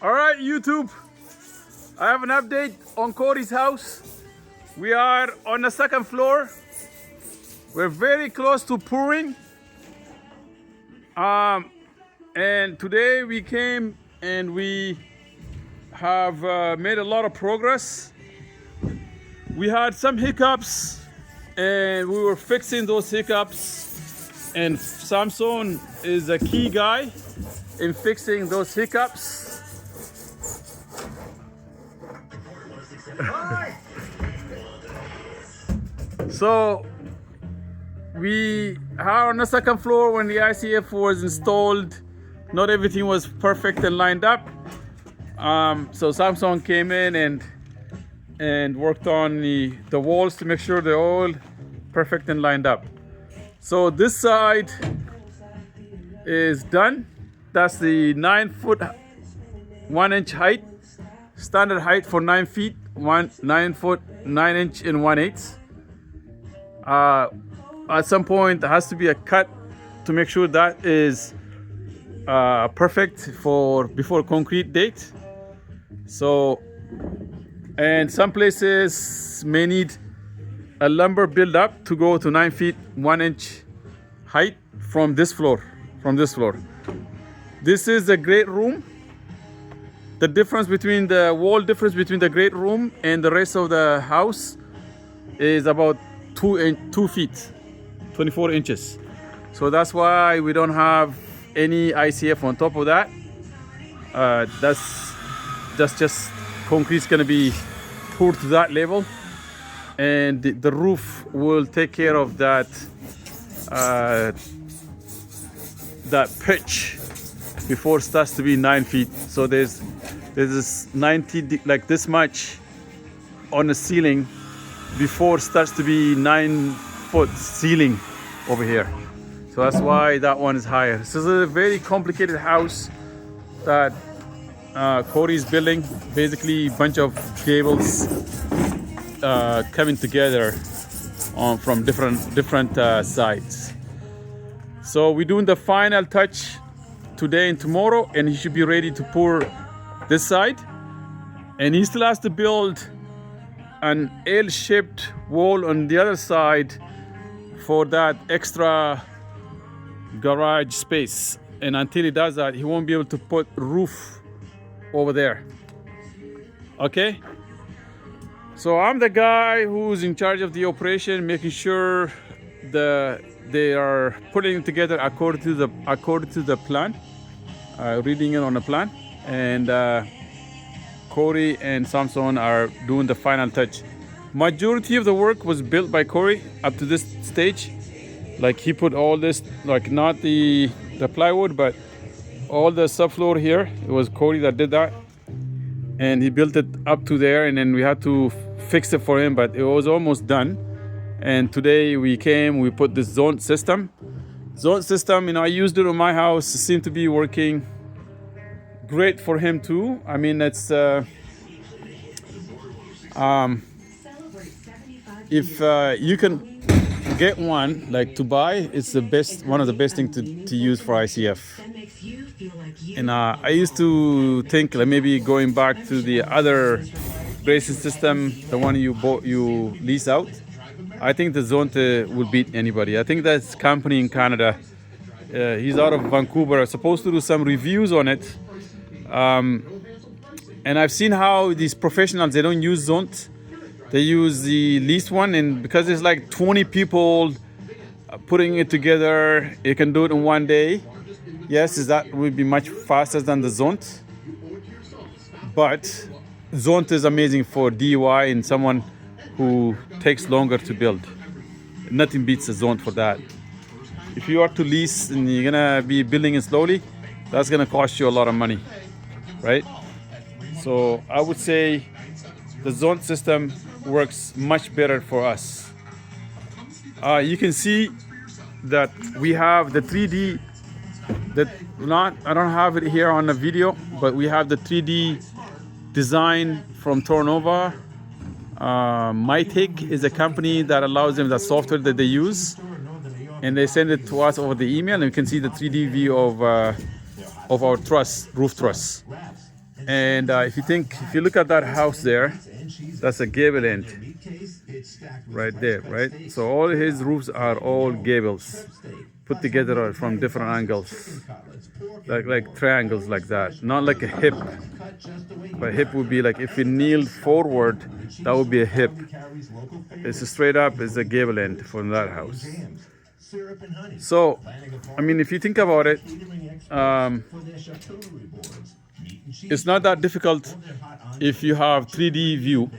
All right, YouTube. I have an update on Cody's house. We are on the second floor. We're very close to pouring. And today we came and we have made a lot of progress. We had some hiccups and we were fixing those hiccups. And Samson is a key guy in fixing those hiccups. So we are on the second floor. When the ICF was installed, not everything was perfect and lined up. So Samson came in and worked on the walls to make sure they're all perfect and lined up. So this side is done. That's the 9 foot 1 inch height, standard height for 9 feet, 9 foot 9 inch and 1/8. At some point there has to be a cut to make sure that is perfect for before concrete date. So, and some places may need a lumber build up to go to 9 feet 1 inch height from this floor. This is a great room. The difference between the wall difference between the great room and the rest of the house is about 2 feet, 24 inches. So that's why we don't have any ICF on top of that. That's just concrete's gonna be poured to that level, and the roof will take care of that pitch before it starts to be 9 feet. So there's this 90 like this much on the ceiling before it starts to be 9 foot ceiling over here. So that's why that one is higher. This is a very complicated house that Cody's building. Basically a bunch of cables coming together from different sides. So we're doing the final touch today and tomorrow, and he should be ready to pour this side. And he still has to build an L-shaped wall on the other side for that extra garage space. And until he does that, he won't be able to put roof over there. Okay? So I'm the guy who's in charge of the operation, making sure they are putting it together according to the plan, reading it on the plan, and Corey and Samson are doing the final touch. Majority of the work was built by Corey up to this stage. Like he put all this, like not the plywood, but all the subfloor here. It was Corey that did that, and he built it up to there. And then we had to fix it for him, but it was almost done. And today we put this zone system. I used it on my house. It seemed to be working great for him too. I mean, it's if you can get one like to buy, it's one of the best things to use for ICF. And I used to think like maybe going back to the other bracing system, the one you lease out. I think the Zonte will beat anybody. I think that's company in Canada. He's out of Vancouver. I'm supposed to do some reviews on it. And I've seen how these professionals, they don't use Zonte. They use the leased one, and because there's like 20 people putting it together, you can do it in one day. Yes, that would be much faster than the Zonte. But Zonte is amazing for DIY and someone who takes longer to build. Nothing beats a Zonte for that. If you are to lease and you're gonna be building it slowly, that's gonna cost you a lot of money, right? So I would say the Zonte system works much better for us. You can see that we have the 3D. I don't have it here on the video, but we have the 3D design from Tornova. MyTake is a company that allows them the software that they use, and they send it to us over the email, and you can see the 3D view of our truss, roof truss. And if you look at that house there, that's a gable end right there, right? So all his roofs are all gables put together from different angles, like triangles like that, not like a hip. But hip would be like if you kneeled forward, that would be a hip. It's a straight up, it's a gable end from that house. So, I mean, if you think about it, it's not that difficult if you have 3D view.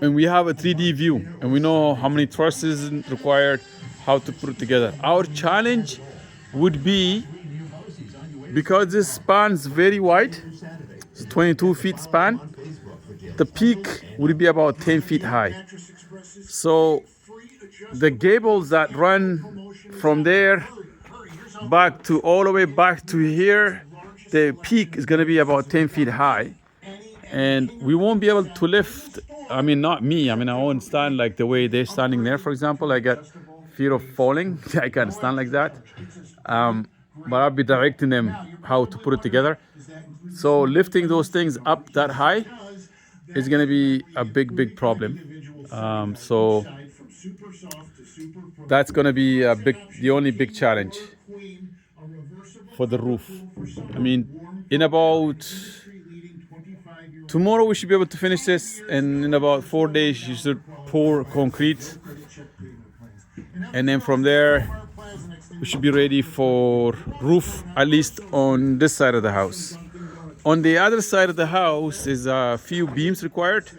And we have a 3D view, and we know how many trusses required, how to put it together. Our challenge would be, because this span's very wide, it's 22 feet span, the peak would be about 10 feet high. So the gables that run from there back to all the way back to here, the peak is going to be about 10 feet high. And we won't be able to lift, I mean, not me, I mean, I won't stand like the way they're standing there, for example. I got fear of falling. I can't stand like that. But I'll be directing them how to put it together. So lifting those things up that high is going to be a big problem. So that's going to be the only big challenge for the roof. I mean, in about tomorrow we should be able to finish this, and in about 4 days you should pour concrete, and then from there we should be ready for roof, at least on this side of the house. On the other side of the house is a few beams required.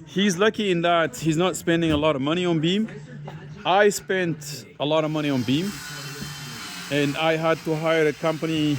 He's lucky in that he's not spending a lot of money on beam. I spent a lot of money on beam, and I had to hire a company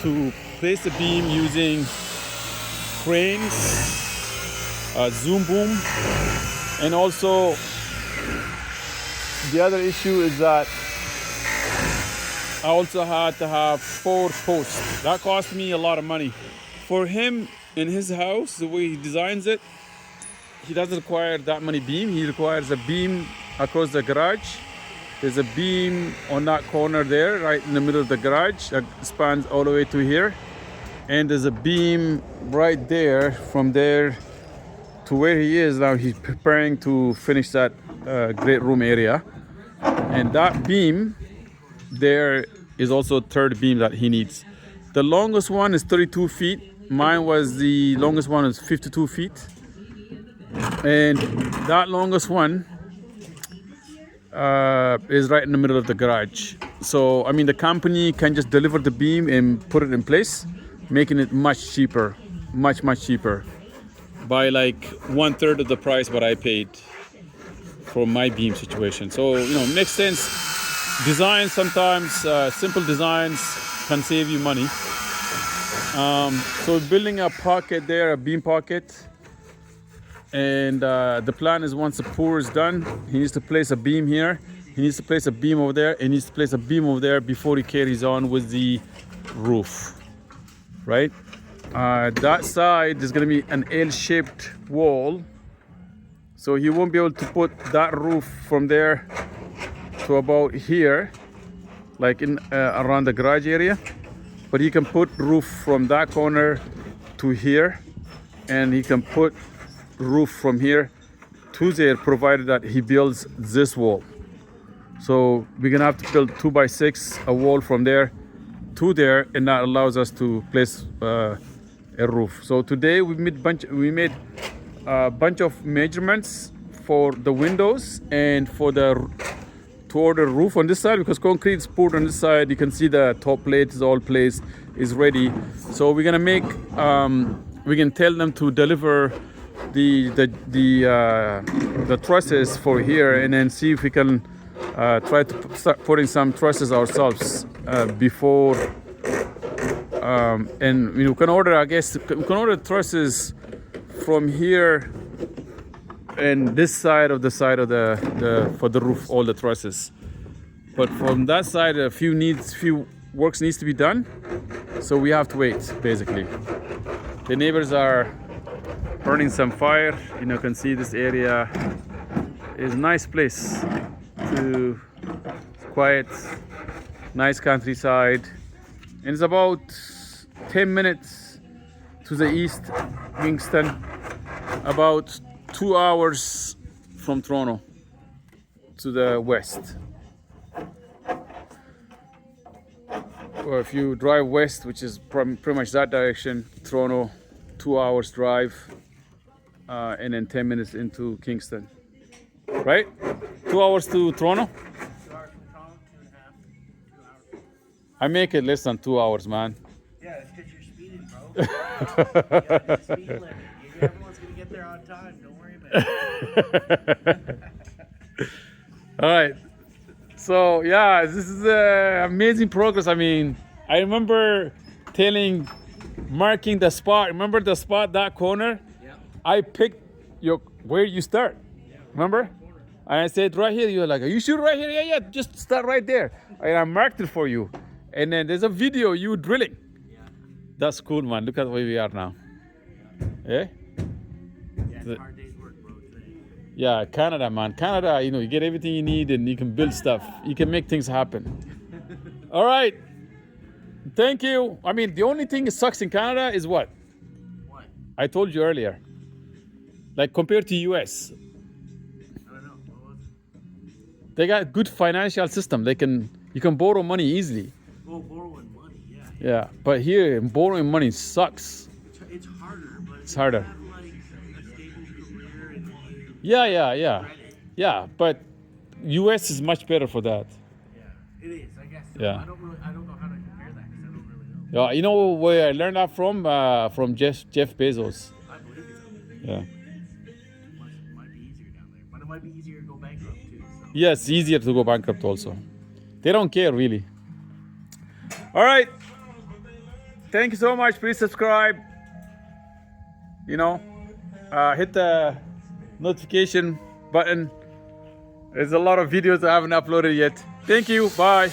to place the beam using cranes, zoom boom, and also the other issue is that I also had to have 4 posts. That cost me a lot of money. For him, in his house, the way he designs it, he doesn't require that many beam. He requires a beam across the garage. There's a beam on that corner there, right in the middle of the garage, that spans all the way to here. And there's a beam right there, from there to where he is now. He's preparing to finish that great room area. And that beam there is also a third beam that he needs. The longest one is 32 feet. Mine was the longest one is 52 feet. And that longest one is right in the middle of the garage. So, I mean, the company can just deliver the beam and put it in place, making it much cheaper, much cheaper, by like 1/3 of the price what I paid for my beam situation. So, you know, makes sense. Design sometimes, simple designs can save you money. So building a pocket there, a beam pocket. And the plan is once the pour is done, he needs to place a beam here. He needs to place a beam over there. And he needs to place a beam over there before he carries on with the roof. Right? That side is going to be an L-shaped wall. So he won't be able to put that roof from there to about here, like in around the garage area. But he can put roof from that corner to here. And he can put roof from here to there, provided that he builds this wall. So we're gonna have to build 2x6, a wall from there to there, and that allows us to place a roof. So today we made a bunch of measurements for the windows and for to order roof on this side, because concrete is poured on this side. You can see the top plate is all placed, is ready. So we're gonna make we can tell them to deliver the trusses for here, and then see if we can try to start putting some trusses ourselves before. And we can order, I guess, we can order trusses from here and this side of the for the roof, all the trusses. But from that side, a few works needs to be done, so we have to wait. Basically, the neighbors are burning some fire. You know, can see this area is a nice place to quiet, nice countryside, and it's about 10 minutes to the east, Kingston, about 2 hours from Toronto to the west. Or if you drive west, which is pretty much that direction, Toronto, 2 hours drive, and then 10 minutes into Kingston. Right? 2 hours to Toronto? 2 hours from Toronto, 2.5, 2 hours. I make it less than 2 hours, man. Yeah, that's because you're speeding, bro. You got the speed limit. Everyone's going to get there on time. Don't worry about it. All right. So, yeah, this is amazing progress. I mean, I remember marking the spot. Remember the spot, that corner? Yeah. I picked where you start. Remember? And I said, right here. You're like, are you sure right here? Yeah, just start right there. And I marked it for you. And then there's a video you drilling. Yeah. That's cool, man. Look at where we are now. Yeah? Yeah, it's a hard day's work, bro, today. Yeah, Canada, man. Canada, you get everything you need and you can build stuff. You can make things happen. All right. Thank you. I mean, the only thing that sucks in Canada is what? What? I told you earlier. Like compared to US. I don't know. What was it? They got good financial system. You can borrow money easily. Oh, borrowing money, yeah. Yeah, but here borrowing money sucks. It's harder, but It's harder. If you have, like, a stable career and you Yeah. credit. Yeah, but US is much better for that. Yeah, it is, I guess. So. Yeah. I don't know how to compare that because I don't really know. Yeah, you know where I learned that from? From Jeff Bezos. I believe it. Yeah. Might be easier down there, but it might be easier to go bankrupt too. So. Yes, easier to go bankrupt also. They don't care really. All right. Thank you so much. Please subscribe. Hit the notification button. There's a lot of videos I haven't uploaded yet. Thank you. Bye.